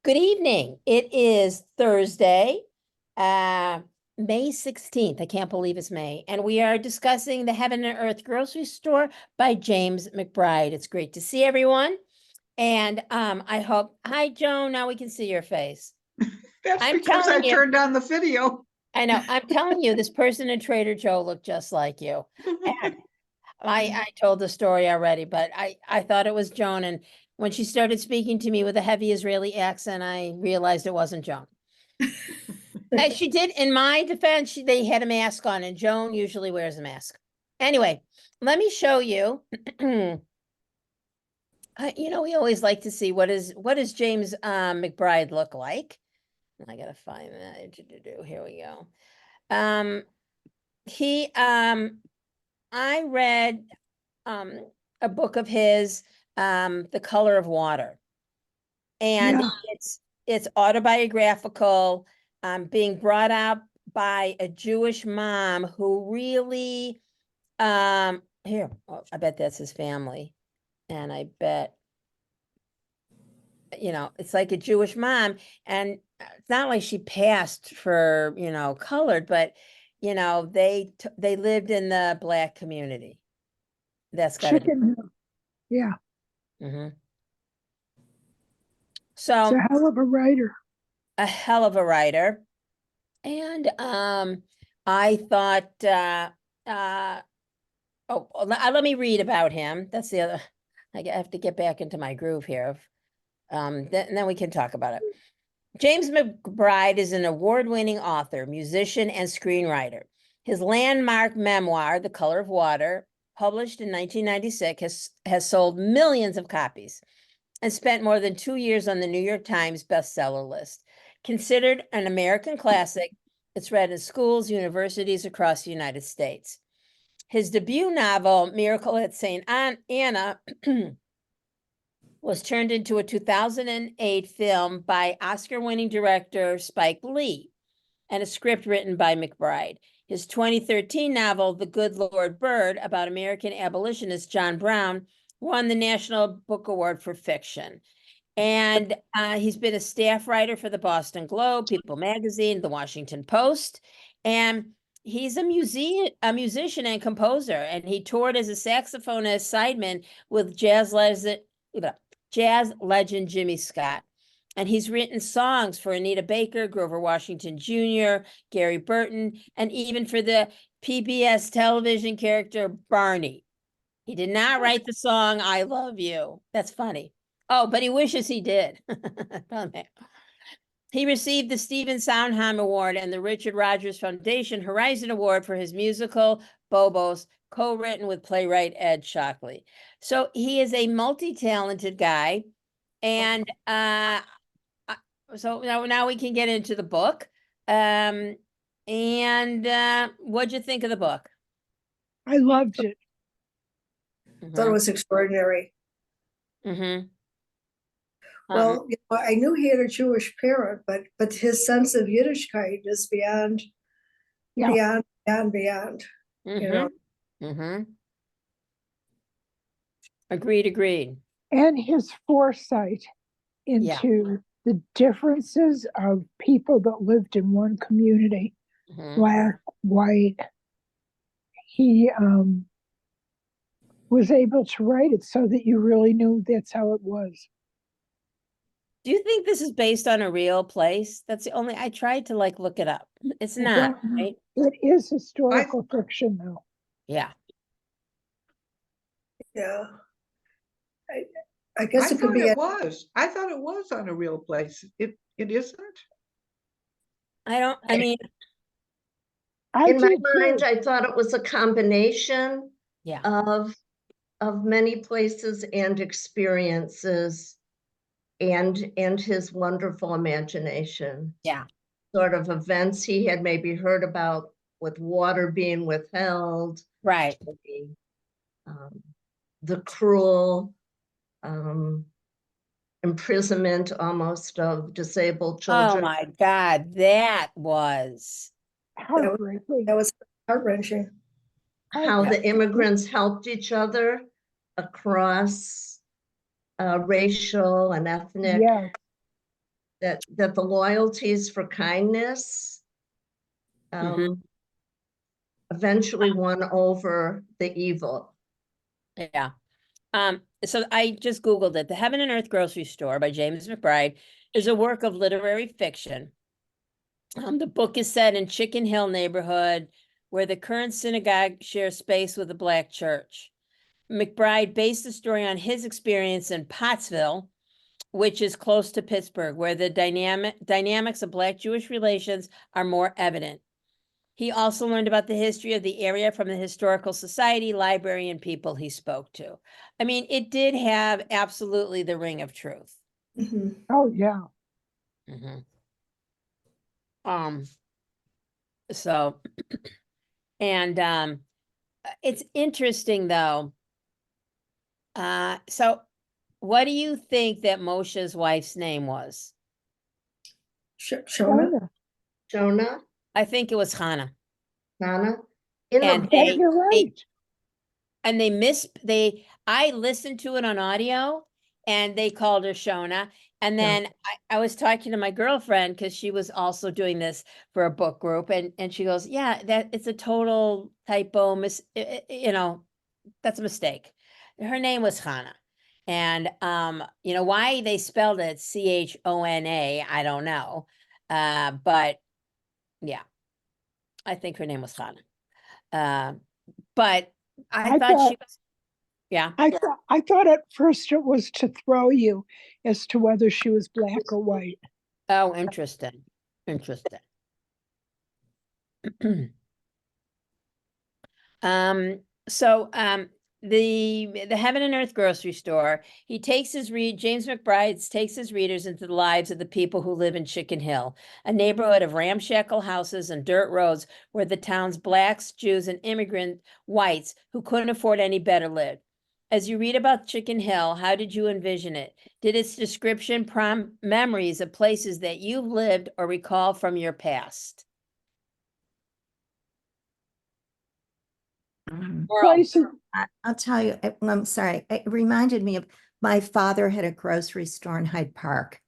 Good evening. It is Thursday, May 16th. I can't believe it's May. And we are discussing The Heaven and Earth Grocery Store by James McBride. It's great to see everyone. And I hope, hi, Joan, now we can see your face. That's I'm because telling I you. turned on the video. I know, I'm telling you, this person in Trader Joe looked just like you. And I told the story already, but I thought it was Joan. And when she started speaking to me with a heavy Israeli accent, I realized it wasn't Joan. And she did, in my defense, they had a mask on, and Joan usually wears a mask. Anyway, let me show you. We always like to see what does James McBride look like. I gotta find that. Here we go. I read a book of his, The Color of Water. And it's autobiographical, being brought up by a Jewish mom who really, I bet that's his family. And I bet, it's like a Jewish mom, and it's not like she passed for, colored, but, they lived in the Black community. That's gotta be. Yeah. Mm-hmm. It's a hell of a writer. A hell of a writer. And I thought, let me read about him. That's the other, I have to get back into my groove here. And then we can talk about it. James McBride is an award-winning author, musician, and screenwriter. His landmark memoir, The Color of Water, published in 1996, has sold millions of copies and spent more than 2 years on the New York Times bestseller list. Considered an American classic, it's read in schools, universities across the United States. His debut novel, Miracle at St. Anna, was turned into a 2008 film by Oscar-winning director Spike Lee and a script written by McBride. His 2013 novel, The Good Lord Bird, about American abolitionist John Brown, won the National Book Award for Fiction. And he's been a staff writer for the Boston Globe, People Magazine, the Washington Post. And he's a musician and composer. And he toured as a saxophonist sideman with jazz legend Jimmy Scott. And he's written songs for Anita Baker, Grover Washington Jr., Gary Burton, and even for the PBS television character Barney. He did not write the song, I Love You. That's funny. Oh, but he wishes he did. He received the Stephen Sondheim Award and the Richard Rogers Foundation Horizon Award for his musical, Bobos, co-written with playwright Ed Shockley. So he is a multi-talented guy. And so now we can get into the book. And what'd you think of the book? I loved it. Thought it was extraordinary. Mm-hmm. Well, I knew he had a Jewish parent, but his sense of Yiddishkeit is beyond. Mm-hmm. Agreed. And his foresight into the differences of people that lived in one community, Black, white. He was able to write it so that you really knew that's how it was. Do you think this is based on a real place? That's the only, I tried to look it up. It's not, right? It is historical fiction though. Yeah. Yeah. I guess it could be. I thought it was on a real place. It isn't. In my mind, I thought it was a combination of many places and experiences and his wonderful imagination. Yeah. Sort of events he had maybe heard about with water being withheld. Right. The cruel imprisonment almost of disabled children. Oh my God, that was heartbreaking. That was heart-wrenching. How the immigrants helped each other across racial and ethnic that the loyalties for kindness Mhm. eventually won over the evil. Yeah. So I just Googled it. The Heaven and Earth Grocery Store by James McBride is a work of literary fiction. The book is set in Chicken Hill neighborhood, where the current synagogue shares space with a black church. McBride based the story on his experience in Pottsville, which is close to Pittsburgh, where the dynamics of Black-Jewish relations are more evident. He also learned about the history of the area from the historical society, library, and people he spoke to. I mean, it did have absolutely the ring of truth. Mhm. Oh, yeah. Mhm. So, and it's interesting though. So what do you think that Moshe's wife's name was? Shona? Jonah. Jonah, I think it was Hannah. Nana, in the And book, Oh, you're right. and I listened to it on audio and they called her Shona. And Yeah. then I was talking to my girlfriend because she was also doing this for a book group. And she goes, yeah, that it's a total typo, that's a mistake. Her name was Hannah. And why they spelled it Chona, I don't know. But yeah, I think her name was Hannah. But I I thought she thought, was, yeah. I thought at first it was to throw you as to whether she was black or white. Oh, interesting. Interesting. So the Heaven and Earth grocery store, James McBride takes his readers into the lives of the people who live in Chicken Hill, a neighborhood of ramshackle houses and dirt roads where the town's blacks, Jews, and immigrant whites who couldn't afford any better lived. As you read about Chicken Hill, how did you envision it? Did its description prompt memories of places that you've lived or recall from your past? Merle. Places, I'll tell you, I'm sorry, it reminded me of my father had a grocery store in Hyde Park,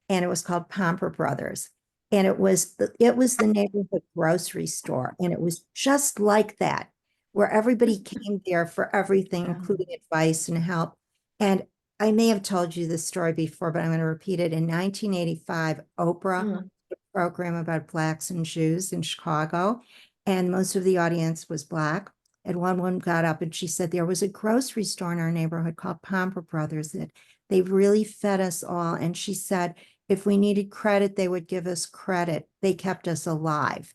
and it was called Pomper Brothers. And it was the neighborhood grocery store, and it was just like that, where everybody came there for everything, including advice and help. And I may have told you this story before, but I'm going to repeat it. In 1985, Oprah Mhm. did a program about Blacks and Jews in Chicago, and most of the audience was Black. And one woman got up and she said there was a grocery store in our neighborhood called Pomper Brothers that they really fed us all. And she said, if we needed credit, they would give us credit. They kept us alive.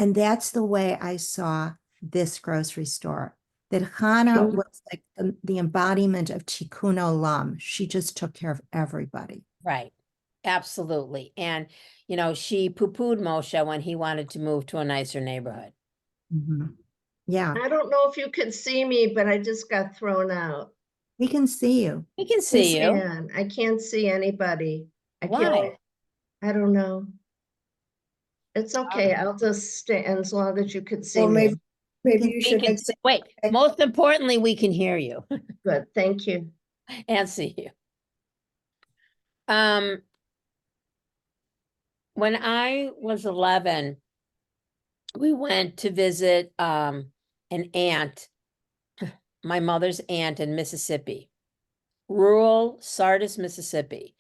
And that's the way I saw this grocery store. That Hannah Sure. was like the embodiment of Tikkun Olam. She just took care of everybody. Right. Absolutely. And, she poo-pooed Moshe when he wanted to move to a nicer neighborhood. Mhm. Yeah, I don't know if you could see me, but I just got thrown out. we can see you. We can see you. Man, I can't see anybody. I can't, Why? I don't know. It's okay. I'll just stay as long as you could see Well, me. maybe you We should can exit. wait. Most importantly, we can hear you Good, thank you. and see you. When I was 11, we went to visit an aunt, my mother's aunt in Mississippi, rural Sardis, Mississippi.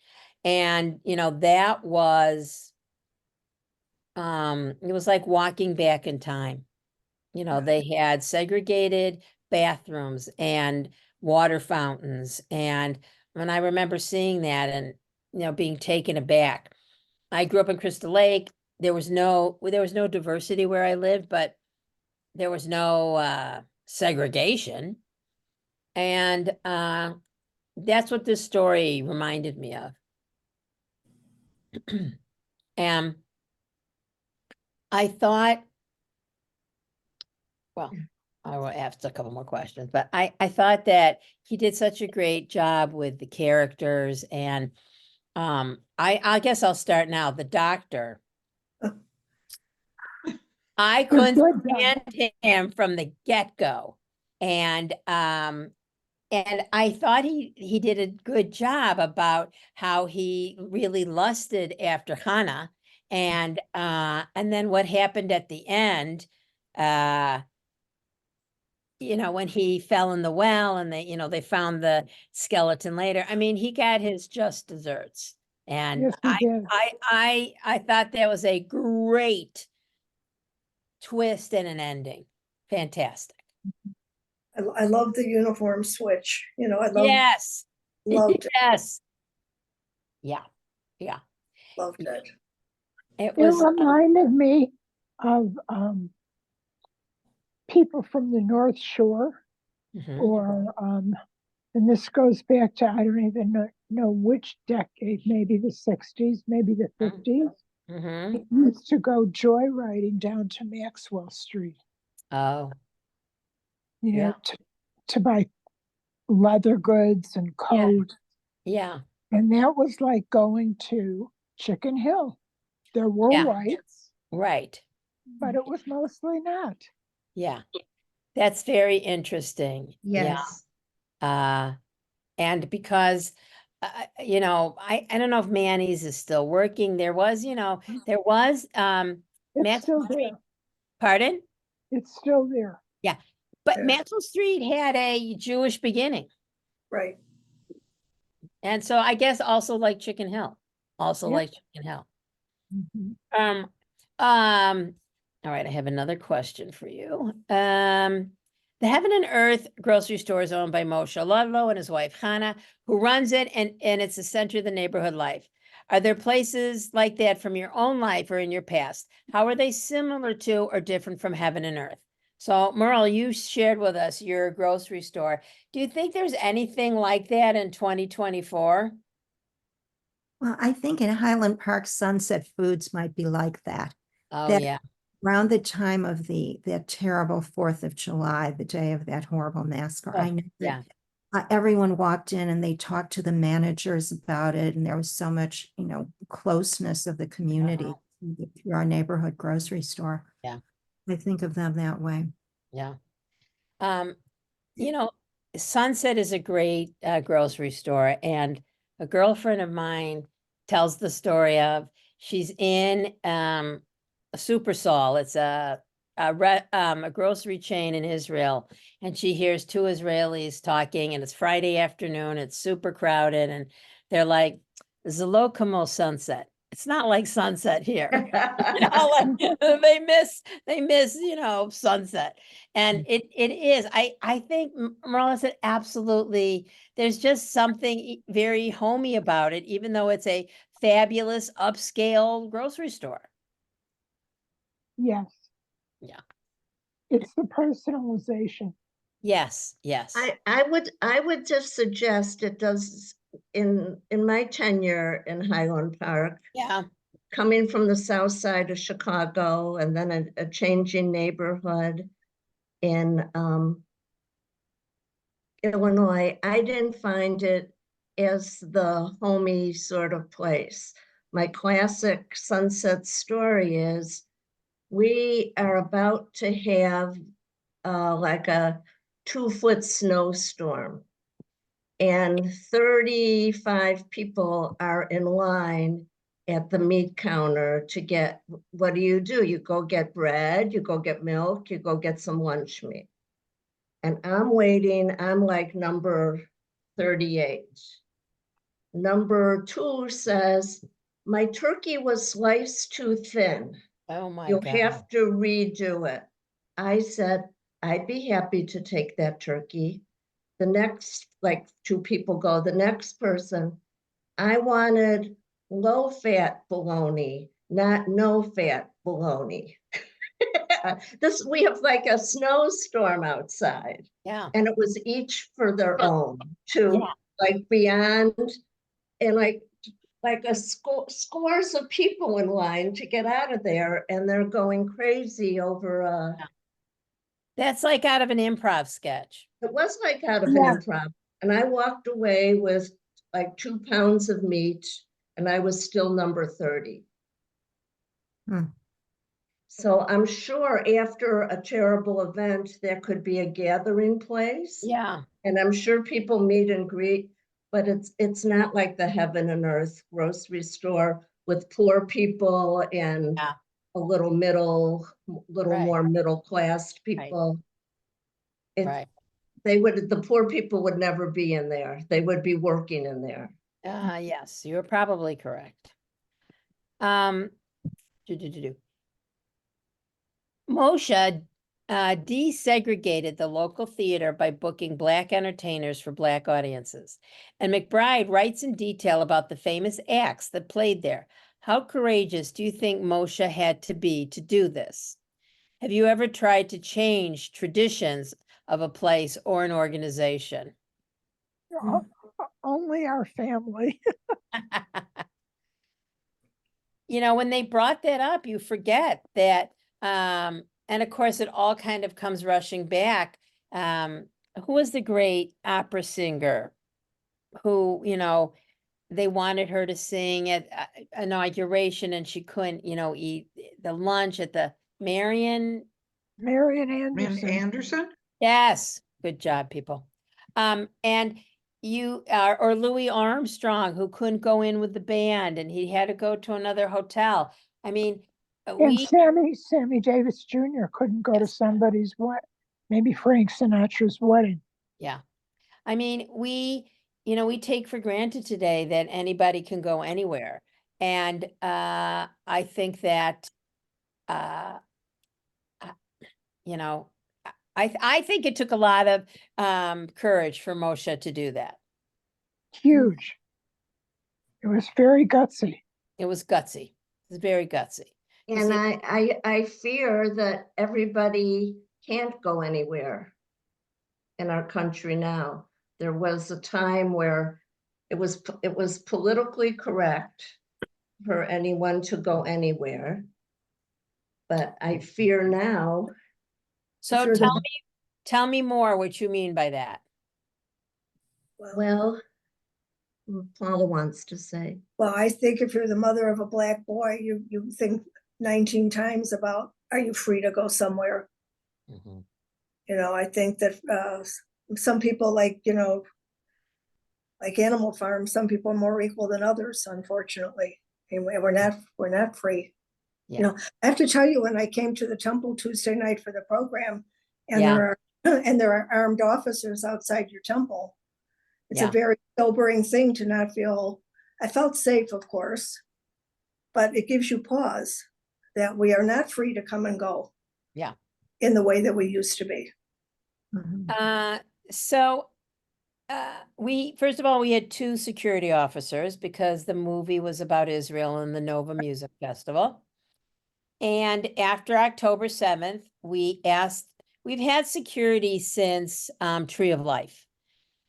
And, that was it was like walking back in time. They had segregated bathrooms and water fountains. And when I remember seeing that and, being taken aback. I grew up in Crystal Lake. There was no diversity where I lived, but there was no segregation. And that's what this story reminded me of. And I thought, well, I will ask a couple more questions, but I thought that he did such a great job with the characters. And I guess I'll start now. The doctor. I couldn't good job. stand him from the get-go. And And I thought he did a good job about how he really lusted after Hannah, and then what happened at the end, when he fell in the well and they found the skeleton later. I mean, he got his just desserts. And Yes, he did. I thought that was a great twist and an ending. Fantastic. I love the uniform switch, I Yes. loved it, Yes. Yeah. Yeah. loved it. It It was, reminded me of people from the North Shore, mhm, or and this goes back to, I don't even know which decade, maybe the 60s, maybe the 50s. mhm. Used to go joyriding down to Maxwell Street, Oh, you know, yeah. to buy leather goods and Yeah. coats. Yeah. And that was like going to Chicken Hill. There were Yeah. whites, Right. but it was mostly not. Yeah. That's very interesting. Yeah. Yes. And because, I don't know if Manny's is still working. There was, there was, It's Maxwell still Street. there. Pardon? It's still there. Yeah. But Yeah. Maxwell Street had a Jewish beginning. Right. And so I guess also like Chicken Hill, also Yeah. like Chicken Hill. Mhm. All right, I have another question for you. The Heaven and Earth grocery store is owned by Moshe Ludlow and his wife Hannah, who runs it, and it's the center of the neighborhood life. Are there places like that from your own life or in your past? How are they similar to or different from Heaven and Earth? So, Merle, you shared with us your grocery store. Do you think there's anything like that in 2024? Well, I think in Highland Park, Sunset Foods might be like that. Oh, That yeah. Around the time of that terrible 4th of July, the day of that horrible massacre, I Oh, know yeah. that everyone walked in and they talked to the managers about it, and there was so much, closeness of the community through our neighborhood grocery store. Yeah. I think of them that way. Yeah. Um, Sunset is a great grocery store, and a girlfriend of mine tells the story of she's in a Super Sol. It's a grocery chain in Israel, and she hears two Israelis talking, and it's Friday afternoon. It's super crowded, and they're like, "There's a local Sunset. It's not like Sunset here." Like they miss, Sunset. And it is, I think Marla said absolutely, there's just something very homey about it, even though it's a fabulous upscale grocery store. Yes. Yeah. It's the personalization. Yes, yes. I would just suggest it does in my tenure in Highland Park, Yeah. coming from the south side of Chicago and then a changing neighborhood in Illinois, I didn't find it as the homey sort of place. My classic Sunset story is we are about to have like a 2-foot snowstorm, and 35 people are in line at the meat counter to get, what do? You go get bread, you go get milk, you go get some lunch meat. And I'm waiting, I'm like number 38. Number 2 says, my turkey was sliced too thin. Oh my You'll God. have to redo it. I said, I'd be happy to take that turkey. The next, like 2 people go, the next person, I wanted low-fat bologna, not no-fat bologna. We have like a snowstorm outside, Yeah. and it was each for their own, to Yeah. like beyond, and like a scores of people in line to get out of there, and they're going crazy over That's like out of an improv sketch. it was like out of an Yeah. improv. And I walked away with like 2 pounds of meat, and I was still number 30. Hmm. So I'm sure after a terrible event, there could be a gathering place. Yeah, And I'm sure people meet and greet, but it's not like the heaven and earth grocery store with poor people and yeah, a little Right. more middle class people. right. The poor people would never be in there. They would be working in there. Yes, you're probably correct. Do. Moshe desegregated the local theater by booking Black entertainers for Black audiences. And McBride writes in detail about the famous acts that played there. How courageous do you think Moshe had to be to do this? Have you ever tried to change traditions of a place or an organization? O- Only our family. You know, when they brought that up, you forget that, and of course, it all kind of comes rushing back. Who was the great opera singer who, they wanted her to sing at inauguration and she couldn't, eat the lunch at the Marion? Marian Rand Anderson. Anderson? Yes, good job, people. And you or Louis Armstrong, who couldn't go in with the band and he had to go to another hotel. I mean, And Sammy Davis Jr. couldn't go to Yes. somebody's maybe Frank Sinatra's wedding. yeah. I mean, we take for granted today that anybody can go anywhere. And I think that uh you know, I think it took a lot of courage for Moshe to do that. Huge. It was very gutsy. It was gutsy. It was very gutsy. You And see- I fear that everybody can't go anywhere in our country now. There was a time where it was politically correct for anyone to go anywhere. But I fear now, So Sure, tell me more what you mean by that. well, Paula wants to say. Well, I think if you're the mother of a Black boy, you think 19 times about, are you free to go somewhere? I think that some people like Animal Farm, some people are more equal than others, unfortunately. And we're not free. Yeah. I have to tell you, when I came to the temple Tuesday night for the program, and Yeah. there are armed officers outside your temple, it's Yeah. a very sobering thing to not feel. I felt safe, of course, but it gives you pause that we are not free to come and go. Yeah. In the way that we used to be. So first of all, we had 2 security officers because the movie was about Israel and the Nova Music Festival. And after October 7th, we've had security since Tree of Life.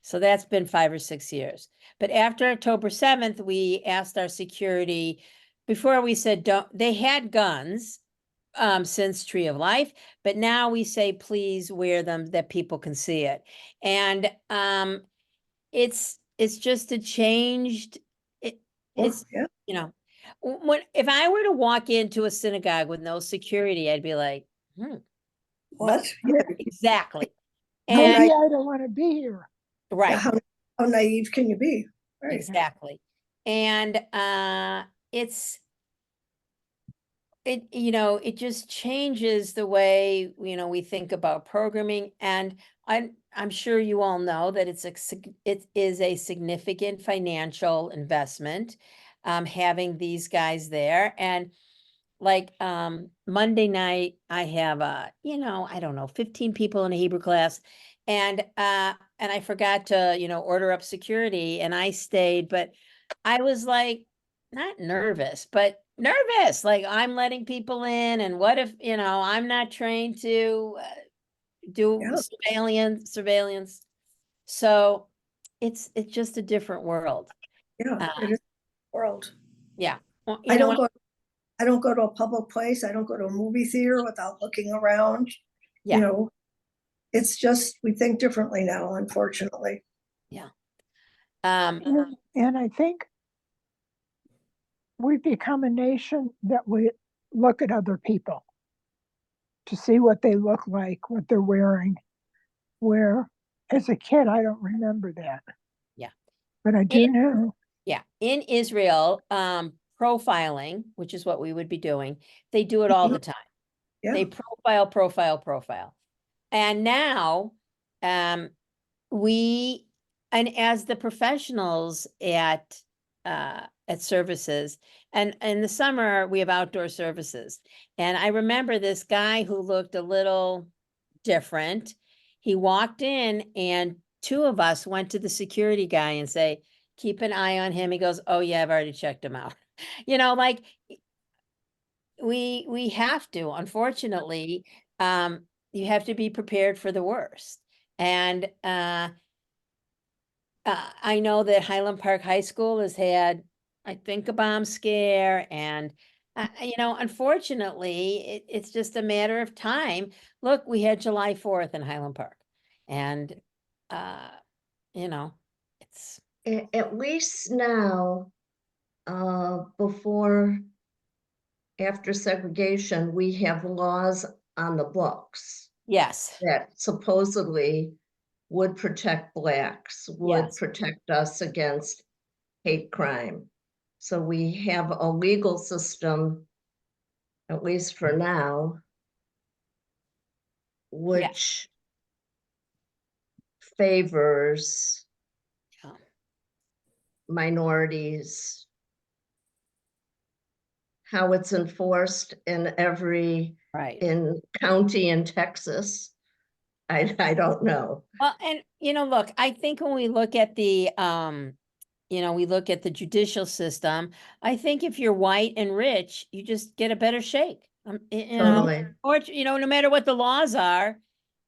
So that's been 5 or 6 years. But after October 7th, we asked our security, before we said they had guns since Tree of Life, but now we say please wear them that people can see it. And it's just a changed it's Yeah. if I were to walk into a synagogue with no security, I'd be like, What? exactly. Maybe And I don't want to be here. right, How naive can you be? Right. exactly. And it just changes the way we think about programming. And I'm sure you all know that it is a significant financial investment having these guys there. And like Monday night, I have I don't know, 15 people in a Hebrew class, and I forgot to order up security, and I stayed, but I was like not nervous, but nervous, like I'm letting people in, and what if I'm not trained to do surveillance. So it's just a different world. Yeah, it is a world. Yeah. Well, I don't go to a public place. I don't go to a movie theater without looking around. Yeah. It's just, we think differently now, unfortunately. Yeah. And I think we've become a nation that we look at other people. to see what they look like, what they're wearing. Where as a kid, I don't remember that. Yeah. But I do In- know. Yeah, in Israel, profiling, which is what we would be doing, they do it all the time. Yeah, They profile. And now, we, and as the professionals at services, and in the summer, we have outdoor services. And I remember this guy who looked a little different. He walked in and two of us went to the security guy and say, keep an eye on him. He goes, oh yeah, I've already checked him out. Like we have to, unfortunately, you have to be prepared for the worst. And I know that Highland Park High School has had, I think, a bomb scare, and unfortunately, it's just a matter of time. Look, we had July 4th in Highland Park, and it's At least now, before, after segregation, we have laws on the books yes, that supposedly would protect Blacks, would Yes. protect us against hate crime. So we have a legal system, at least for now, which favors Yeah. minorities. How it's enforced in every right. county in Texas, I don't know. Well, and look, I think when we look at the we look at the judicial system, I think if you're white and rich, you just get a better shake. Totally. Or no matter what the laws are.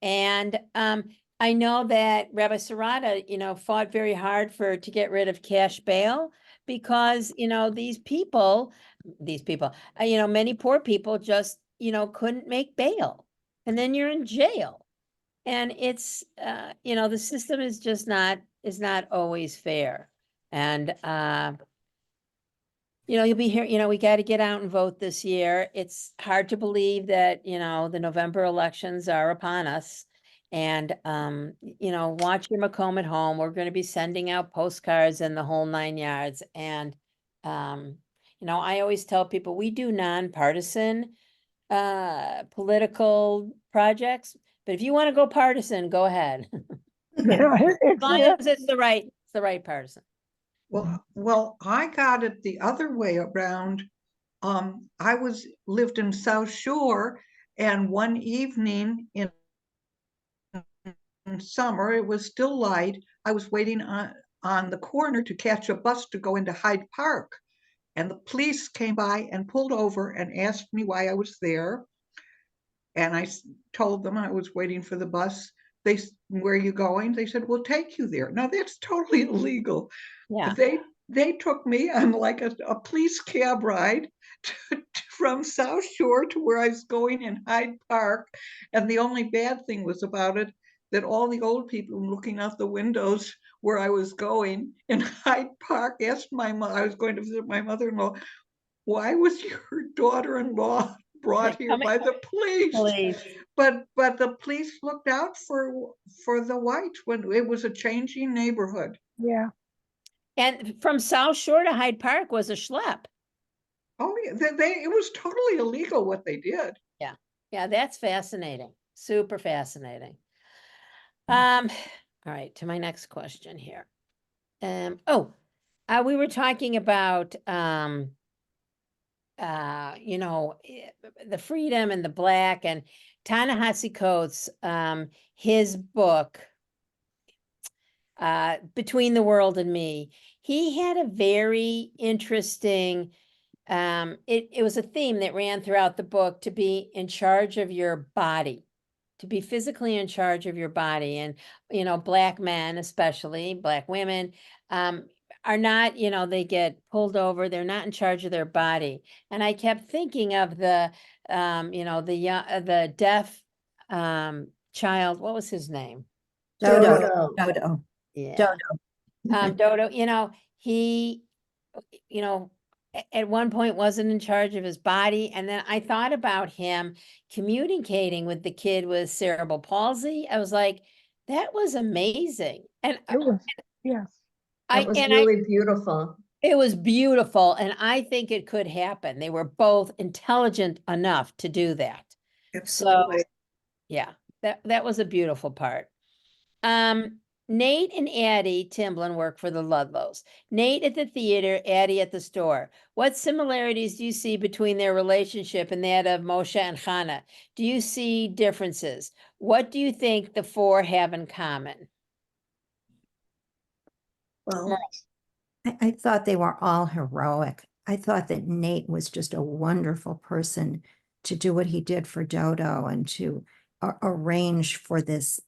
And I know that Rabbi Serrata, fought very hard to get rid of cash bail because, these people, many poor people just, couldn't make bail. And then you're in jail. And it's, the system is just not always fair. And, you'll be here, we got to get out and vote this year. It's hard to believe that, the November elections are upon us. And, watch your Macomb at home. We're going to be sending out postcards and the whole 9 yards. And, I always tell people we do nonpartisan political projects, but if you want to go partisan, go ahead. Yeah, As long as it's the right partisan. Well, I got it the other way around. I lived in South Shore, and one evening in summer, it was still light. I was waiting on the corner to catch a bus to go into Hyde Park. And the police came by and pulled over and asked me why I was there. And I told them I was waiting for the bus. Where are you going? They said, we'll take you there. Now that's totally illegal. Yeah. They took me on like a police cab ride from South Shore to where I was going in Hyde Park. And the only bad thing was about it that all the old people looking out the windows where I was going in Hyde Park asked I was going to visit my mother-in-law, why was your daughter-in-law brought here by the police? But the police looked out for the whites when it was a changing neighborhood. yeah. And from South Shore to Hyde Park was a schlep. Oh, yeah, it was totally illegal what they did. Yeah, that's fascinating. Super fascinating. All right, to my next question here. We were talking about the freedom and the Black, and Ta-Nehisi Coates, his book, Between the World and Me, he had a very interesting, it was a theme that ran throughout the book, to be in charge of your body, to be physically in charge of your body. And, Black men, especially Black women, are not, they get pulled over, they're not in charge of their body. And I kept thinking of the deaf child, what was his name? Dodo. Yeah. Dodo. Dodo, he, at one point wasn't in charge of his body. And then I thought about him communicating with the kid with cerebral palsy. I was like, that was amazing. And It was, yes. That was really beautiful. it was beautiful. And I think it could happen. They were both intelligent enough to do that. Absolutely. So, yeah, that was a beautiful part. Nate and Addie Timblin work for the Ludlows. Nate at the theater, Addie at the store. What similarities do you see between their relationship and that of Moshe and Hannah? Do you see differences? What do you think the four have in common? Well, I thought they were all heroic. I thought that Nate was just a wonderful person to do what he did for Dodo and to arrange for this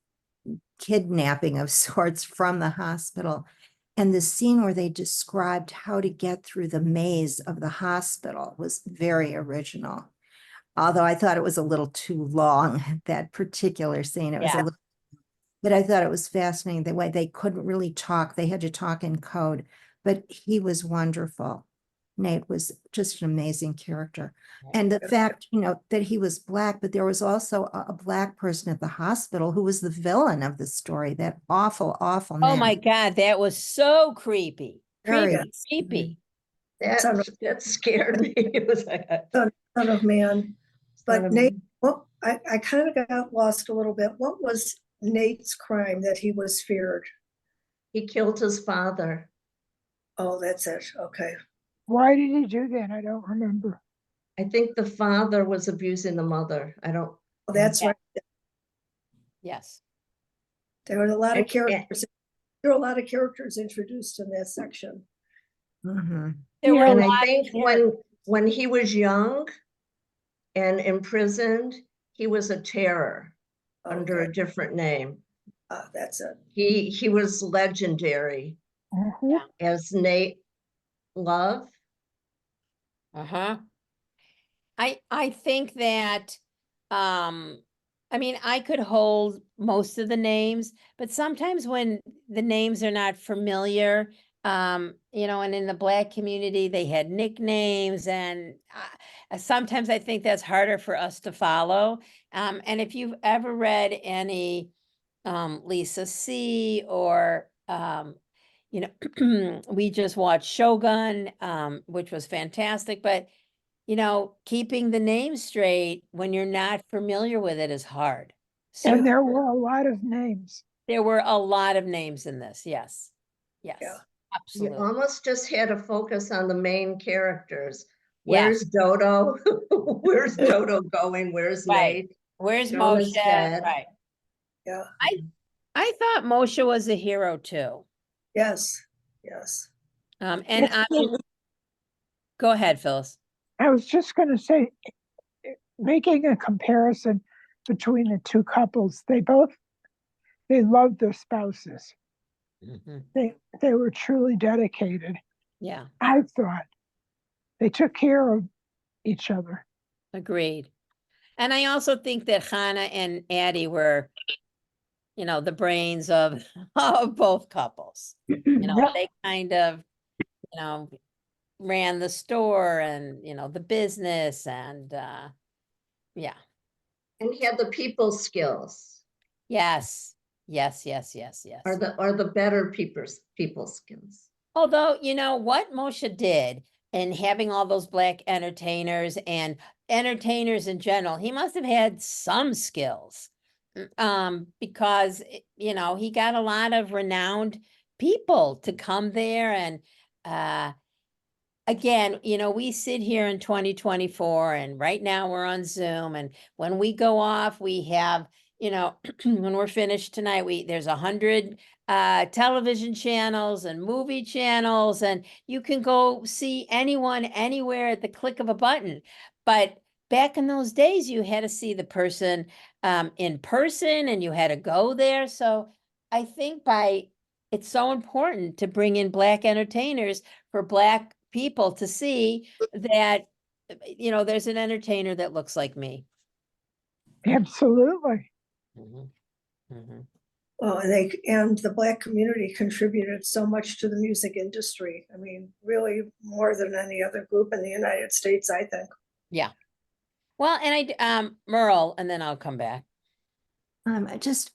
kidnapping of sorts from the hospital. And the scene where they described how to get through the maze of the hospital was very original. Although I thought it was a little too long, that particular scene. It was a Yeah. little, but I thought it was fascinating the way they couldn't really talk. They had to talk in code, but he was wonderful. Nate was just an amazing character. And the fact, that he was Black, but there was also a Black person at the hospital who was the villain of the story, that awful, awful Oh man. my God, that was so creepy. Very Creepy. That scared me. It was like son of man. Son But of Nate, man. well, I kind of got lost a little bit. What was Nate's crime that he was feared? He killed his father. Oh, that's it. Okay. Why did he do that? I don't remember. I think the father was abusing the mother. I don't. Oh, that's Yeah. right. Yes. There were a lot of And- characters. There were a lot of characters introduced in that section. Mhm. There were a And lot I of think when he was young and imprisoned, he was a terror under Okay. a different name. That's it. He was legendary Mhm. as Nate Love. Uh-huh. I think that I mean I could hold most of the names, but sometimes when the names are not familiar, and in the Black community they had nicknames, and sometimes I think that's harder for us to follow. And if you've ever read any Lisa C or we just watched Shogun, which was fantastic, but keeping the name straight when you're not familiar with it is hard. So And there were a lot of names. there were a lot of names in this. Yes. Yes. Yeah. You Absolutely. almost just had to focus on the main characters. Yeah. Where's Dodo? Where's Dodo going? Where's Right. Nate? Where's Jonah's Moshe? dead. Right. Yeah. I thought Moshe was a hero too. Yes. Yes. And go ahead, Phyllis. I was just going to say, making a comparison between the two couples, they loved their spouses. Mhm. They were truly dedicated. Yeah, I thought they took care of each other. agreed. And I also think that Hannah and Addie were, the brains of, of both couples. Yep. They kind of, ran the store and, the business and, yeah. And he had the people skills, Yes. Yes. or the better people skills. Although, what Moshe did and having all those Black entertainers and entertainers in general, he must have had some skills. Because, he got a lot of renowned people to come there. And again, we sit here in 2024 and right now we're on Zoom. And when we go off, we have, when we're finished tonight, there's 100 television channels and movie channels, and you can go see anyone anywhere at the click of a button. But back in those days, you had to see the person in person and you had to go there. So I think it's so important to bring in Black entertainers for Black people to see that, there's an entertainer that looks like me. Absolutely. Mhm. Mhm. Well, and the Black community contributed so much to the music industry. I mean, really more than any other group in the United States, I think. Yeah. Well, and Merle, and then I'll come back. I just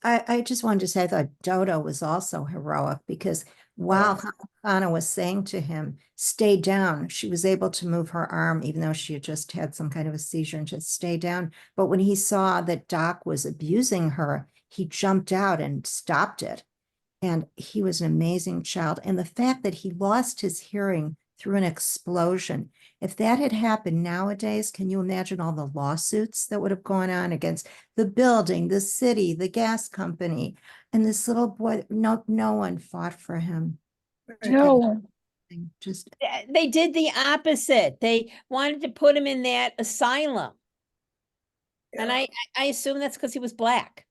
wanted to say I thought Dodo was also heroic because while Hannah was saying to him, stay down, she was able to move her arm, even though she had just had some kind of a seizure, and just stay down. But when he saw that Doc was abusing her, he jumped out and stopped it. And he was an amazing child. And the fact that he lost his hearing through an explosion, if that had happened nowadays, can you imagine all the lawsuits that would have gone on against the building, the city, the gas company? And this little boy, no one fought for him. No one. Just They did the opposite. They wanted to put him in that asylum. And Yeah. I assume that's because he was Black.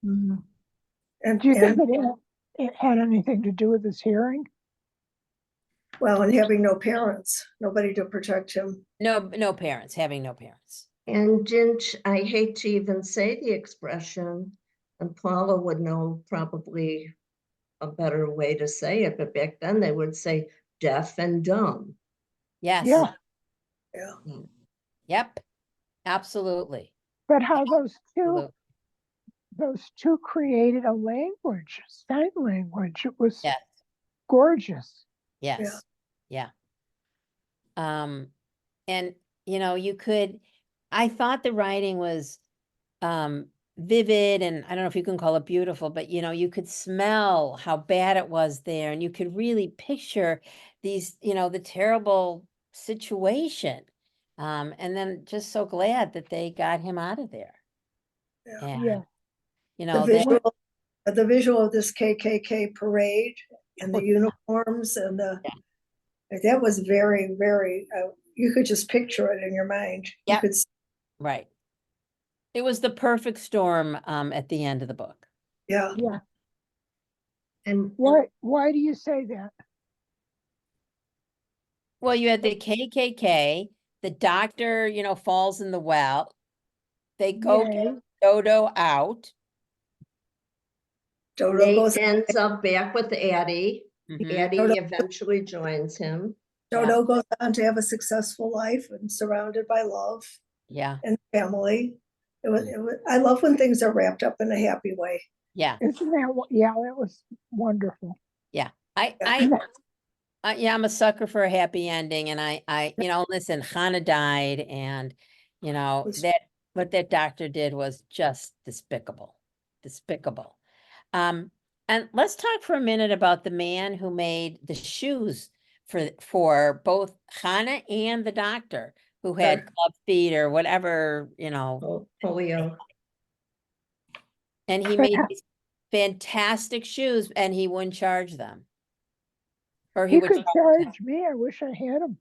mhm. And, Do you think and it had anything to do with his hearing? well, and having no parents, nobody to protect him. No parents, having no parents. And didn't, I hate to even say the expression, and Paula would know probably a better way to say it, but back then they would say deaf and dumb. Yes. Yeah, Yeah. Yep. Absolutely. but how those Absolutely. two created a language, sign language. It was Yes. gorgeous. Yes. Yeah. And I thought the writing was vivid, and I don't know if you can call it beautiful, but you could smell how bad it was there, and you could really picture these, the terrible situation. And then just so glad that they got him out of there. Yeah. And Yeah. The visual of this KKK parade and the uniforms and that was very, very, you could just picture it in your mind. You Yep. could Right. It was the perfect storm at the end of the book. Yeah. Yeah. And Why do you say that? Well, you had the KKK, the doctor, falls in the well. They go Yay. get Dodo out. Dodo Nate goes, ends up back with Addie. Mhm. Addie Dodo- eventually joins him. Dodo goes on to have a successful life and surrounded by love Yeah. and family. I love when things are wrapped up in a happy way. Yeah. Isn't that, yeah, that was wonderful. Yeah. And I'm a sucker for a happy ending. And listen, Hannah died, and what that doctor did was just despicable. Despicable. And let's talk for a minute about the man who made the shoes for both Hannah and the doctor, who had Sure. club feet or whatever, Polio. and he But made these fantastic shoes, and he wouldn't charge them. Or he he would could charge them. charge me. I wish I had him.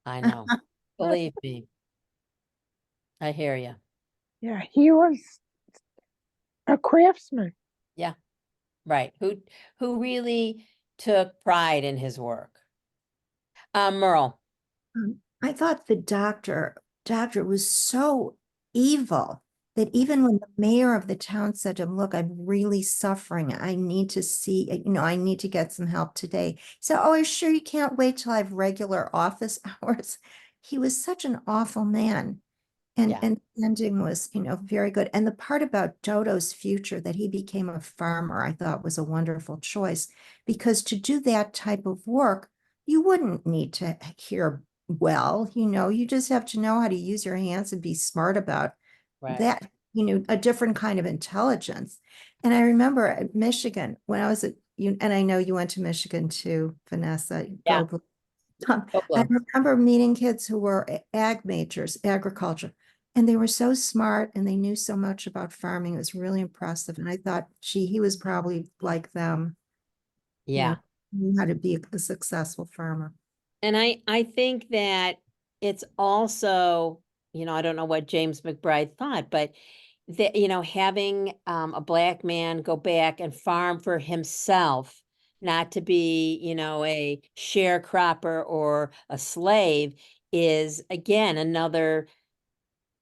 I know. Believe me. I hear you. Yeah, he was a craftsman. Yeah. Right. Who really took pride in his work. Merle. I thought the doctor was so evil that even when the mayor of the town said to him, look, I'm really suffering. I need to see, I need to get some help today. So, oh, are you sure you can't wait till I have regular office hours? He was such an awful man. And, Yeah. and the ending was, very good. And the part about Dodo's future, that he became a farmer, I thought was a wonderful choice, because to do that type of work, you wouldn't need to hear well, you just have to know how to use your hands and be smart about Right. that, a different kind of intelligence. And I remember at Michigan when I was and I know you went to Michigan too, Vanessa. Yeah. Go Oh, I remember meeting kids who were ag majors, agriculture, and they were so smart and they knew so much about farming. It was really impressive. And I thought, gee, he was probably like them. yeah. Knew how to be a successful farmer. And I think that it's also, I don't know what James McBride thought, but that, having a Black man go back and farm for himself, not to be, a sharecropper or a slave, is again another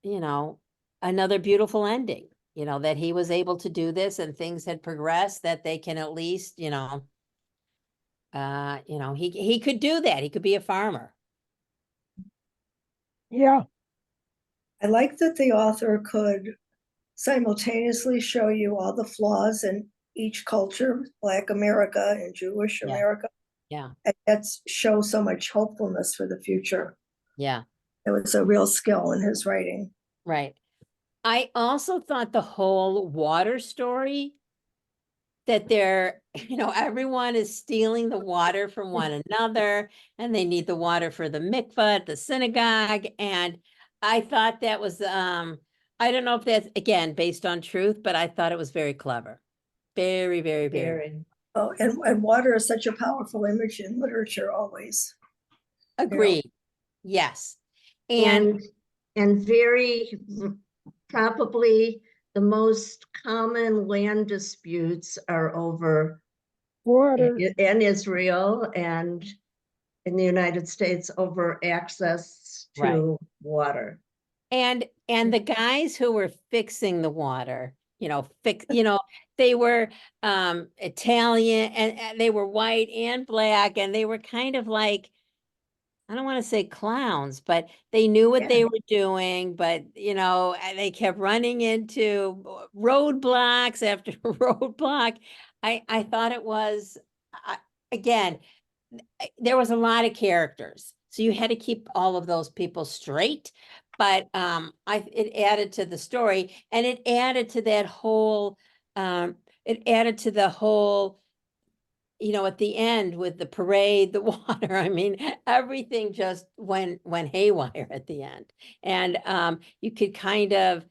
beautiful ending. you know, that he was able to do this and things had progressed, that they can at least, you know, he could do that. He could be a farmer. Yeah, I like that the author could simultaneously show you all the flaws in each culture, Black America and Jewish Yeah. America. Yeah. And that's show so much hopefulness for the future. Yeah. It was a real skill in his writing. Right. I also thought the whole water story, that they're, you know, everyone is stealing the water from one another, and they need the water for the mikvah at the synagogue. And I thought that was, I don't know if that's, again, based on truth, but I thought it was very clever. Very, very, very. Very. Oh, and water is such a powerful image in literature always. Agreed. Yes. And And very probably the most common land disputes are over water. in Israel and in the United States over access Right. to water. And the guys who were fixing the water, you know, they were Italian, and they were white and black, and they were kind of like, I don't want to say clowns, but they knew what they Yeah. were doing, but you know, and they kept running into roadblocks after roadblock. I thought it was, again, there was a lot of characters, so you had to keep all of those people straight. But it added to the story, and it added to that whole, it added to the whole, you know, at the end with the parade, the water, I mean, everything just went haywire at the end. And you could kind of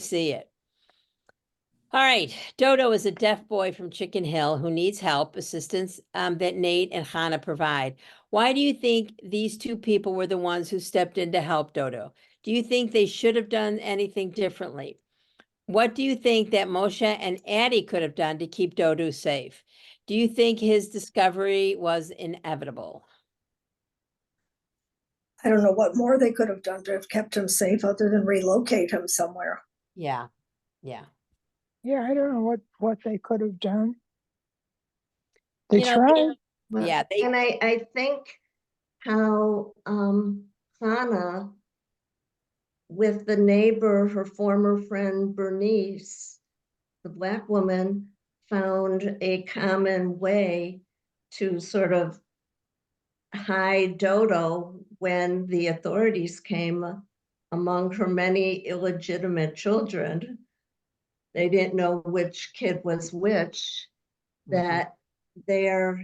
see it. All right, Dodo is a deaf boy from Chicken Hill who needs assistance that Nate and Hannah provide. Why do you think these two people were the ones who stepped in to help Dodo? Do you think they should have done anything differently? What do you think that Moshe and Addie could have done to keep Dodo safe? Do you think his discovery was inevitable? I don't know what more they could have done to have kept him safe other than relocate him somewhere. Yeah, yeah. Yeah, I don't know what they could have done. They You know, tried. yeah, And I think how Hannah with the neighbor, her former friend Bernice, the Black woman, found a common way to sort of hide Dodo when the authorities came among her many illegitimate children. They didn't know which kid was which, that their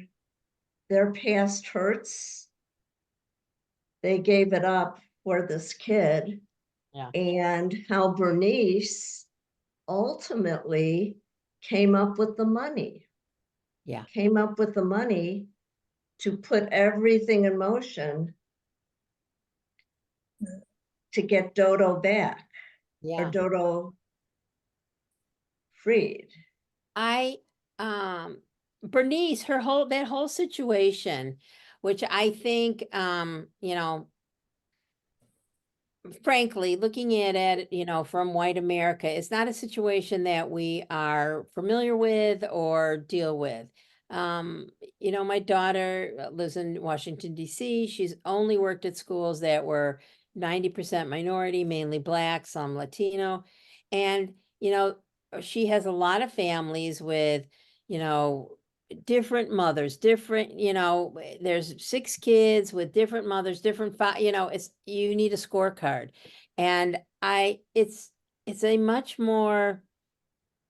past hurts, they gave it up for this kid. Yeah. And how Bernice ultimately came up with the money. Yeah. Came up with the money to put everything in motion to get Dodo back Yeah. or Dodo freed. Bernice, that whole situation, which I think, you know, frankly, looking at it, you know, from white America, it's not a situation that we are familiar with or deal with. You know, my daughter lives in Washington, D.C. She's only worked at schools that were 90% minority, mainly Black, some Latino. And, you know, she has a lot of families with, you know, different mothers, different, you know, there's 6 kids with different mothers, different, you know, you need a scorecard. And it's a much more,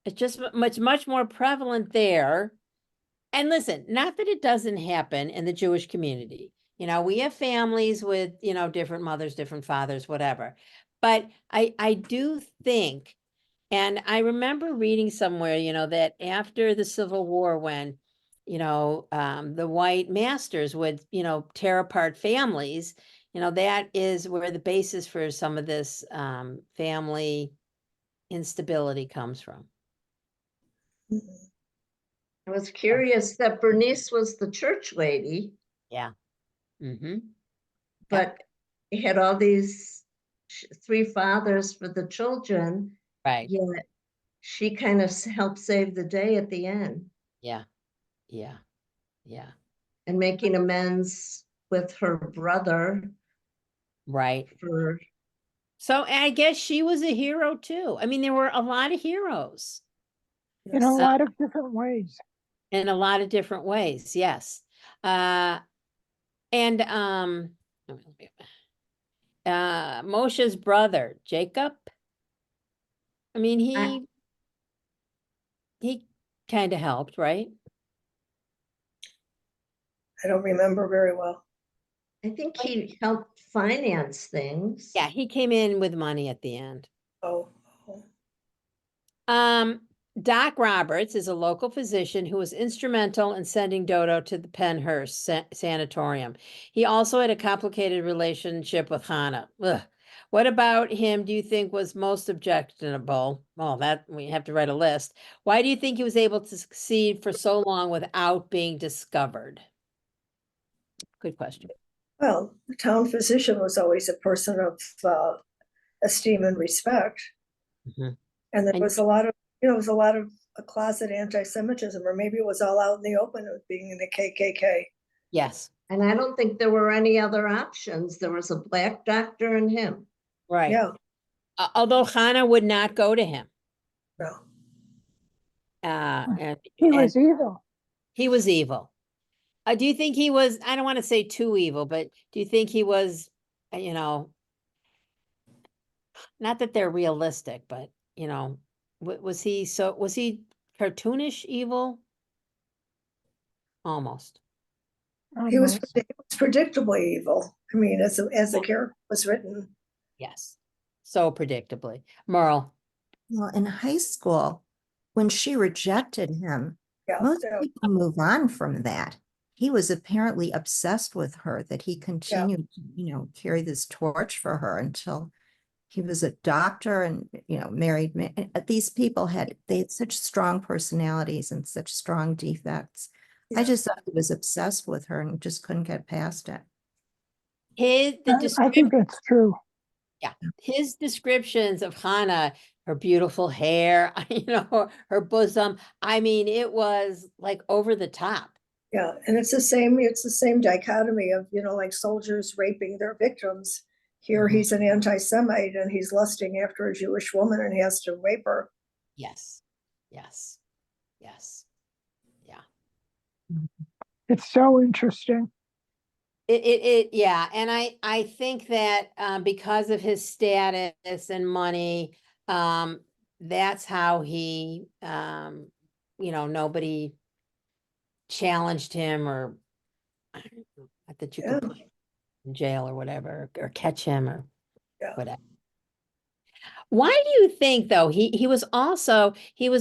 it's just much more prevalent there. And listen, not that it doesn't happen in the Jewish community. You know, we have families with, you know, different mothers, different fathers, whatever. But I do think, and I remember reading somewhere, you know, that after the Civil War, when, you know, the white masters would, you know, tear apart families, you know, that is where the basis for some of this family instability comes from. I was curious that Bernice was the church lady. Yeah. Mm-hmm. But had all these 3 fathers for the children. Right. Yet she kind of helped save the day at the end Yeah, yeah, yeah, and making amends with her brother right. for, So I guess she was a hero too. I mean, there were a lot of heroes In a Yes. lot of different ways. in a lot of different ways. Yes. And Moshe's brother, Jacob. I mean, he kind of helped, right? I don't remember very well. I think he helped finance things. Yeah, he came in with money at the end. Oh, oh. Doc Roberts is a local physician who was instrumental in sending Dodo to the Pennhurst sanatorium. He also had a complicated relationship with Hannah. Ugh. What about him do you think was most objectionable? Well, that we have to write a list. Why do you think he was able to succeed for so long without being discovered? Good question. Well, the town physician was always a person of esteem and respect. Mhm. And there And- was a lot of, it was a lot of a closet anti-Semitism, or maybe it was all out in the open of being in the KKK. Yes, And I don't think there were any other options. There was a black doctor and him. right. Yeah, Although Hannah would not go to him. no. And He was evil. he was evil. Do you think he was, I don't want to say too evil, but do you think he was, not that they're realistic, but, was he cartoonish evil? Almost. He was Almost. predictably evil. I mean, as the Yeah. character was written. Yes. So predictably. Merle. Well, in high school, when she rejected him, Yeah, most yeah, people move on from that. He was apparently obsessed with her, that he continued to, carry this torch for her until he was a doctor and, married. These people they had such strong personalities and such strong defects. I Yeah. just thought he was obsessed with her and just couldn't get past it. I think that's true. His descriptions of Hannah, her beautiful hair, her bosom. I mean, it was like over the top. yeah. And it's the same dichotomy of, like soldiers raping their victims. Here Mhm. he's an anti-Semite and he's lusting after a Jewish woman and he has to rape her. Yes. Yes. Yes. Yeah. It's so interesting. Yeah. And I think that because of his status and money, that's how he, nobody challenged him or I don't know, not that you Yeah. could put him in jail or whatever, or catch him or Yeah. whatever. Why do you think though, he was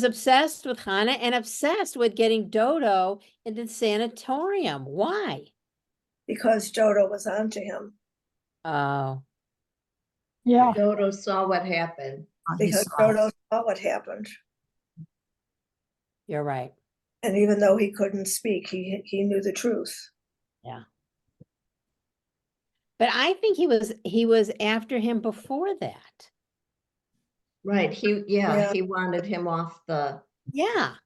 obsessed with Hannah and obsessed with getting Dodo into the sanatorium? Why? Because Dodo was onto him. Oh, Yeah. Dodo saw what happened. He Because saw Dodo saw what happened. you're right. And even though he couldn't speak, he knew the truth. Yeah. But I think he was after him before that. Right. Yeah. He wanted him off the, Yeah. I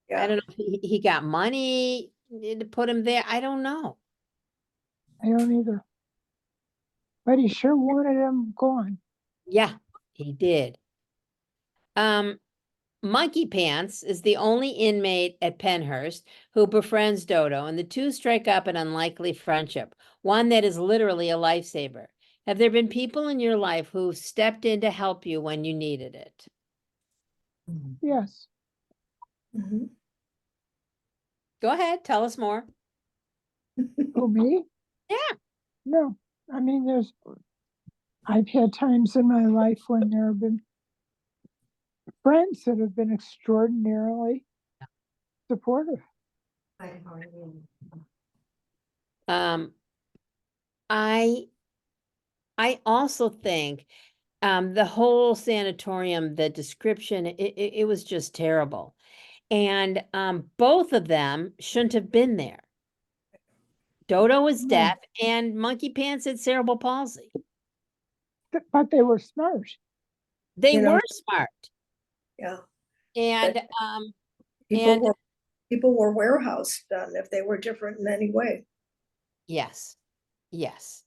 Yeah. don't know if he got money to put him there. I don't know. I don't either. But he sure wanted him gone. Yeah, he did. Monkey Pants is the only inmate at Pennhurst who befriends Dodo, and the two strike up an unlikely friendship, one that is literally a lifesaver. Have there been people in your life who stepped in to help you when you needed it? Yes. Mhm. Go ahead, tell us more. Who, me? Yeah. No. I mean, I've had times in my life when there have been friends that have been extraordinarily supportive. I also think the whole sanatorium, the description, it was just terrible. And both of them shouldn't have been there. Dodo was No. deaf and Monkey Pants had cerebral palsy. But they were smart. They You know- were smart. Yeah. And, People and were, people were warehoused if they were different in any way. yes, yes.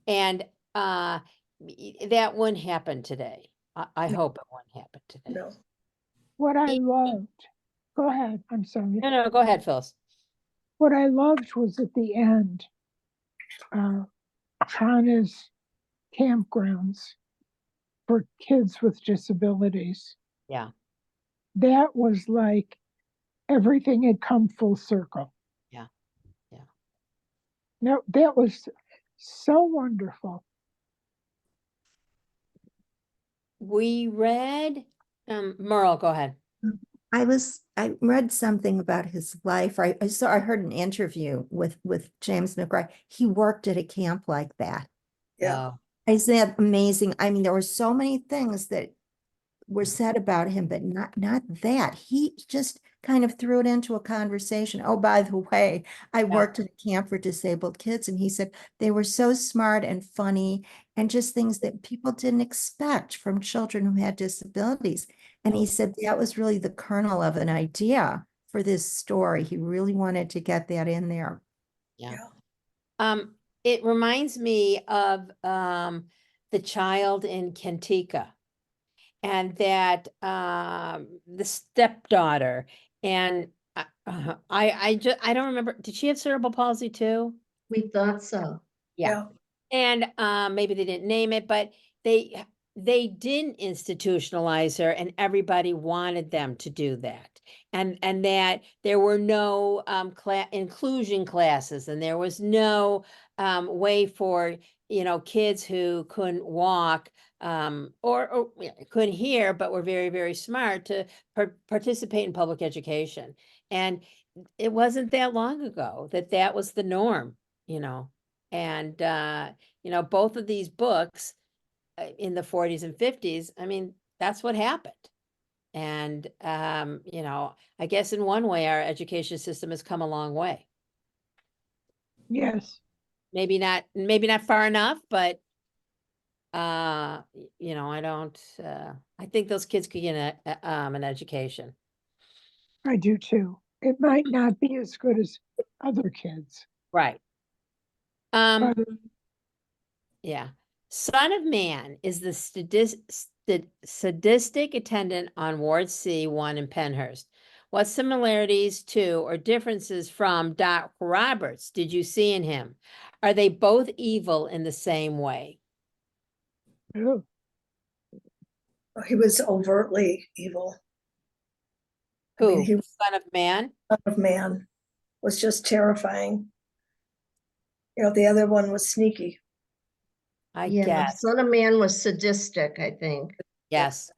And, that wouldn't happen today. I hope it won't happen today. No, What I E- loved, go ahead, I'm sorry. No, go ahead, Phyllis. What I loved was at the end, China's campgrounds for kids with disabilities. Yeah, That was like everything had come full circle. yeah, yeah. No, that was so wonderful. We read, Merle, go ahead. I read something about his life. I heard an interview with James McBride. He worked at a camp like that. yeah, Oh, Isn't that amazing? I mean, there were so many things that were said about him, but not that. He just kind of threw it into a conversation. Oh, by the way, I worked at a camp for disabled kids, and he said they were so smart and funny and just things that people didn't expect from children who had disabilities. And he said that was really the kernel of an idea for this story. He really wanted to get that in there. yeah. yeah. It reminds me of, the child in Kentika. And that, the stepdaughter, and I don't remember, did she have cerebral palsy too? We thought so. Yeah. And, maybe they didn't name it, but they didn't institutionalize her, and everybody wanted them to do that. And that there were no, inclusion classes, and there was no, way for, kids who couldn't walk, or couldn't hear, but were very, very smart to participate in public education. And it wasn't that long ago that was the norm, you know. And, both of these books, in the 40s and 50s, I mean, that's what happened. And, I guess in one way, our education system has come a long way. Yes, Maybe not far enough, but, I think those kids could get an education. I do too. It might not be as good as other kids, Right. but Yeah. Son of Man is the sadistic attendant on Ward C1 in Penhurst. What similarities to or differences from Doc Roberts did you see in him? Are they both evil in the same way? oh, He was overtly evil. I mean, Who? he was Son of Man? Son of Man was just terrifying. The other one was sneaky. I Yeah, guess. Son of Man was sadistic, I think, Yes.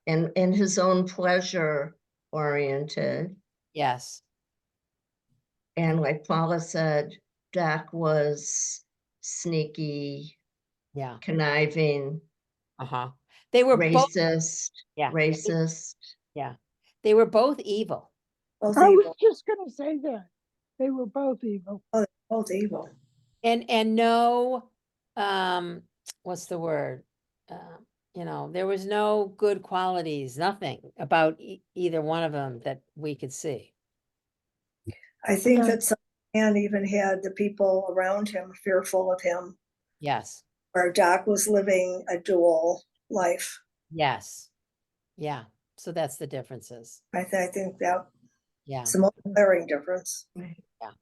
and his own pleasure oriented. Yes. And like Paula said, Doc was sneaky, Yeah. conniving, Uh-huh. They were both, racist, yeah. racist. Yeah. They were both evil. Both I was evil. just going to say that. They were both evil. Both evil. And no, what's the word? There was no good qualities, nothing about either one of them that we could see. I think Yeah. that Son of Man even had the people around him fearful of him, Yes, where Doc was living a dual life. yes, yeah. So that's the differences. I think that's Yeah, the most glaring difference. yeah.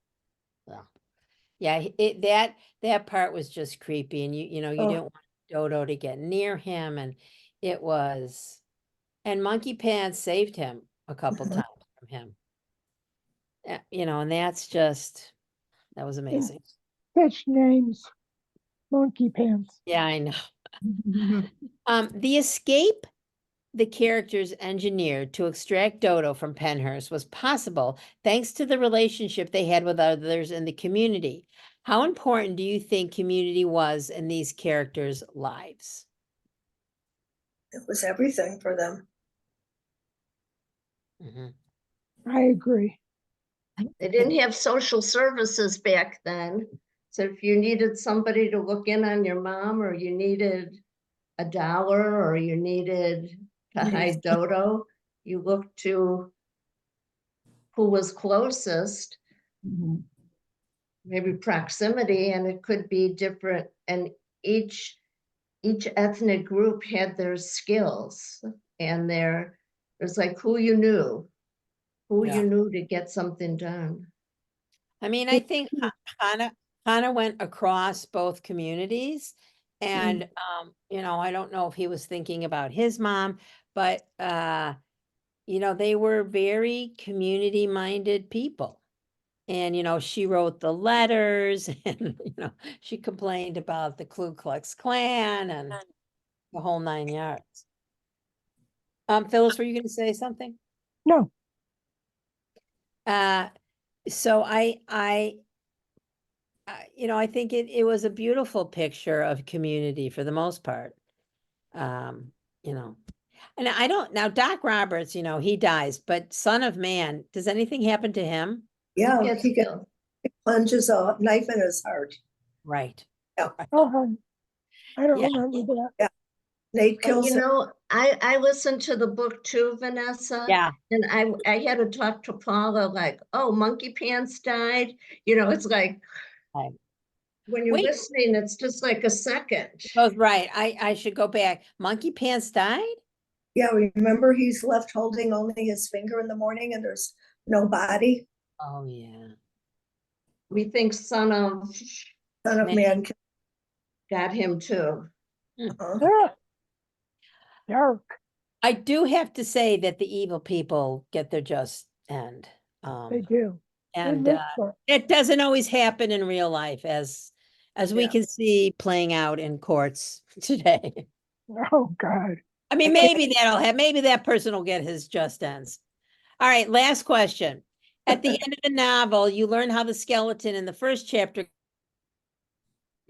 That part was just creepy, and you Oh. didn't want Dodo to get near him, and it was, and Monkey Pants saved him a couple Mhm. times from him. And that was amazing. Such names, Monkey Pants. Yeah, I know. The escape the characters engineered to extract Dodo from Penhurst was possible thanks to the relationship they had with others in the community. How important do you think community was in these characters' lives? It was everything for them. Mhm. I agree. They didn't have social services back then. So if you needed somebody to look in on your mom, or you needed $1, or you needed to hide Dodo, you look to who was closest, Mhm. maybe proximity, and it could be different. And each ethnic group had their skills and there's like who you Yeah. knew to get something done. I mean, I think Hannah went across both communities. And, I don't know if he was thinking about his mom, but, they were very community-minded people. And, she wrote the letters and, she complained about the Ku Klux Klan and the whole 9 yards. Phyllis, were you gonna say something? No, So I think it was a beautiful picture of community for the most part. And I don't, now Doc Roberts, he dies, but Son of Man, does anything happen to him? Yeah, Gets he killed. plunges a knife in his heart. Right. Yeah. oh, I don't Yeah. remember that. Nate But kills him. I listened to the book too, Vanessa. Yeah. And I had to talk to Paula like, oh, Monkey Pants died. It's like, Right. when you're Wait. listening, it's just like a second. Both right. I should go back. Monkey Pants died? Yeah, remember he's left holding only his finger in the morning and there's no body. Oh, yeah. We think Son of Son of Man. got him too. Uh-huh. Yeah. Dark. I do have to say that the evil people get their just end. They do. They And live for it. it doesn't always happen in real life as we Yeah. can see playing out in courts today. Oh, God. I mean, maybe that person will get his just ends. All right, last question. At the end of the novel, you learn how the skeleton in the first chapter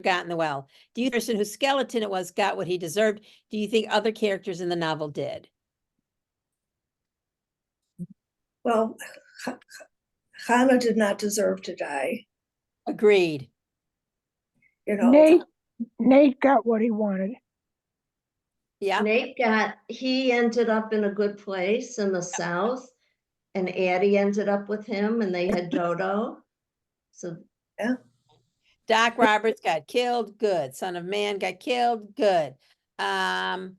got in the well. Do you think the person whose skeleton it was got what he deserved? Do you think other characters in the novel did? Well, Hannah did not deserve to die. Agreed. Nate got what he wanted. Yeah. He ended up in a good place in the South, and Addie ended up with him, and they had Dodo. So Doc Roberts got killed. Good. Son of Man got killed. Good. Moshe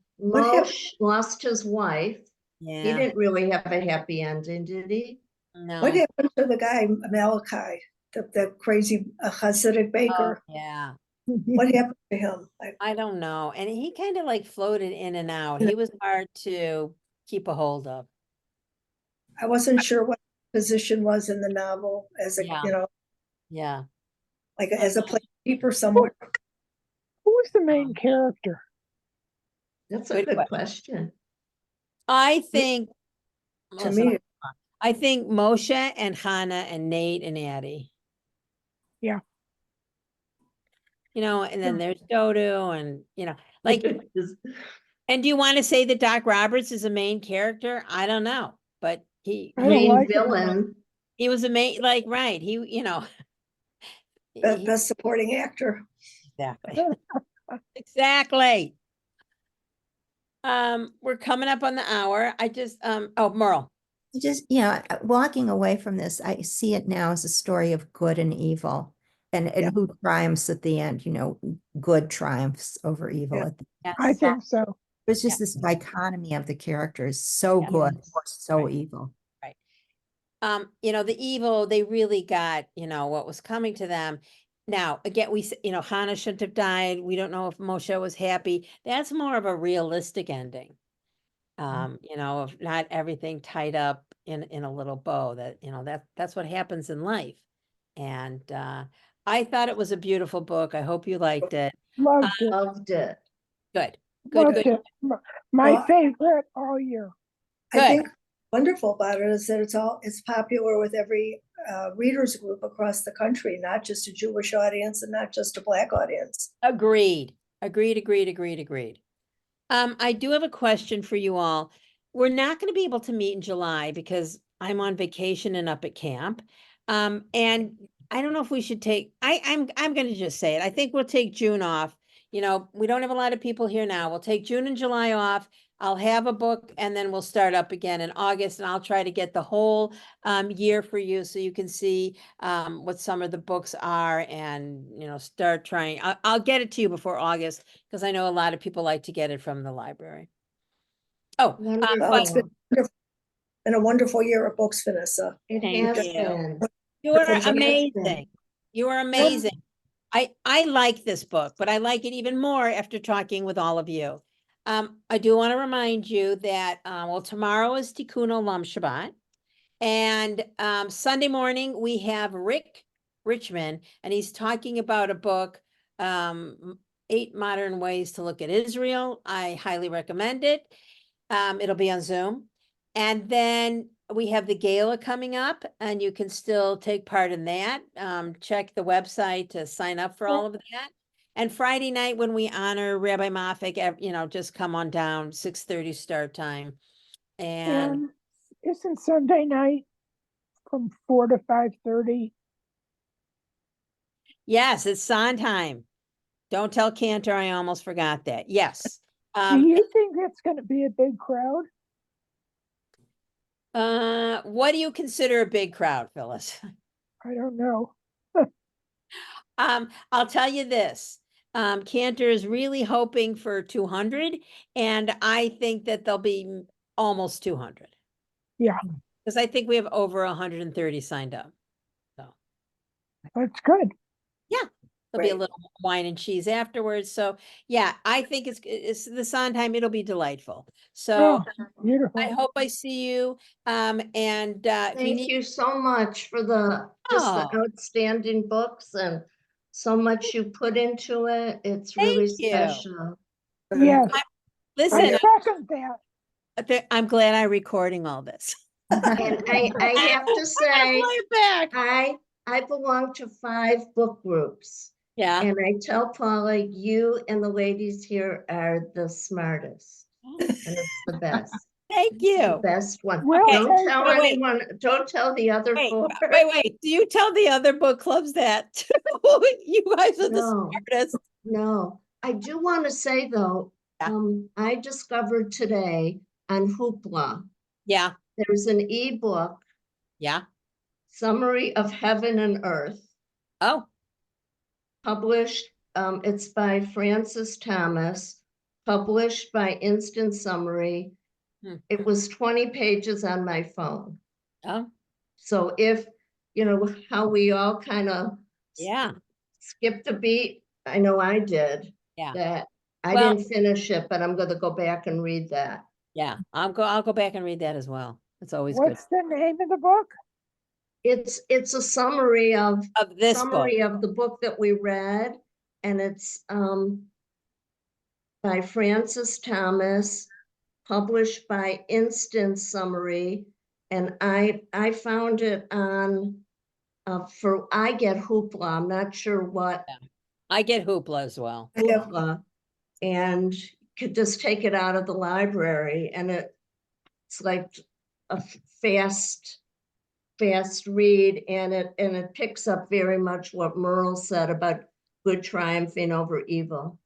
lost his wife. He Yeah. didn't really have a happy ending, did he? No. What happened to the guy, Malachi, the crazy Hasidic Oh, baker? yeah. What happened to him? I don't know. And he kind of like floated in and out. He was hard to keep a hold of. I wasn't sure what his position was in the novel as a, Yeah. Yeah. like as a placekeeper somewhere. Who was the main character? That's a good question. I think To me, I think Moshe and Hannah and Nate and Addie. Yeah. And then there's Dodo and, like, and do you want to say that Doc Roberts is a main character? I don't know, but I don't Main like him. villain. he was a main, like, right. He, best supporting actor. exactly. Exactly. We're coming up on the hour. I just, Merle. Just, walking away from this, I see it now as a story of good and evil and Yeah. who triumphs at the end, good triumphs over evil. Yeah. At the end. I think so. There's just this dichotomy of the characters, so Yeah. good or so Right. evil. The evil, they really got, what was coming to them. Now, again, Hannah shouldn't have died. We don't know if Moshe was happy. That's more of a realistic ending. Of not everything tied up in a little bow that's what happens in life. And I thought it was a beautiful book. I hope you liked it. Loved it. Loved it. Good. Loved Good. it. My Well, favorite all year. I Good. think wonderful about it is that it's popular with every readers group across the country, not just a Jewish audience and not just a Black audience. Agreed. I do have a question for you all. We're not going to be able to meet in July because I'm on vacation and up at camp. And I don't know if we should take, I'm going to just say it. I think we'll take June off. We don't have a lot of people here now. We'll take June and July off. I'll have a book and then we'll start up again in August, and I'll try to get the whole year for you so you can see what some of the books are and, start trying. I'll get it to you before August because I know a lot of people like to get it from the library. Oh, Well, but it's been a wonderful year of books, Vanessa. It Thank has you. been. you are It has been. amazing. You are amazing. I like this book, but I like it even more after talking with all of you. I do want to remind you that, tomorrow is Tikkun Olam Shabbat. And Sunday morning, we have Rick Richmond, and he's talking about a book, 8 Modern Ways to Look at Israel. I highly recommend it. It'll be on Zoom. And then we have the gala coming up, and you can still take part in that. Check the website to sign up for all of that. And Friday night, when we honor Rabbi Moffat, just come on down, 6:30 start time. And And isn't Sunday night from 4 to 5:30? yes, it's Sondheim. Don't tell Cantor I almost forgot that. Yes. Do you think it's going to be a big crowd? What do you consider a big crowd, Phyllis? I don't know. I'll tell you this. Cantor is really hoping for 200, and I think that there'll be almost 200. Yeah, Because I think we have over 130 signed up. So that's good. there'll be a Great. little wine and cheese afterwards. So yeah, I think it's the Sondheim. It'll be delightful. So Oh, beautiful. I hope I see you. And if you Thank need, you so much for just the Oh. outstanding books and so much you put into it. It's Thank really you. special. Yes, I Listen, second that. I'm glad I'm recording all this. And I have to say, Play it back. I belong to 5 book groups. Yeah. And I tell Paula, you and the ladies here are the smartest. And it's the best. Thank The you. best one. Well, Don't hey, tell wait, wait. anyone, don't tell the other Wait, 4. wait. Do you tell the other book clubs that too? You guys are the No. smartest. No, I do want to say though, Yeah. I discovered today on Hoopla, Yeah. there's an ebook, Yeah. Summary of Heaven and Earth, Oh, published, it's by Francis Thomas, published by Instant Summary. Hmm. It was 20 pages on my phone. oh, So if, how we all kind of yeah. skipped a beat, I know I did. Yeah. That I Well- didn't finish it, but I'm going to go back and read that. Yeah. I'll go back and read that as well. It's always what's the name of the book? It's a summary of good. Of this book. the book that we read, and it's by Francis Thomas, published by Instant Summary, and I found it on I get Hoopla. I'm not sure what I get Hoopla as well. Yeah. Hoopla, and could just take it out of the library, and it's like a fast read, and it picks up very much what Merle said about good triumphing over evil.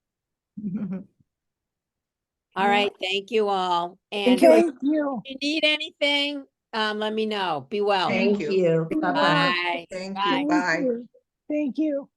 All right. Thank you all. And Thank you. if you need anything, let me know. Be well. Thank you. Bye-bye. Bye. Thank Bye. you. Bye. Thank you.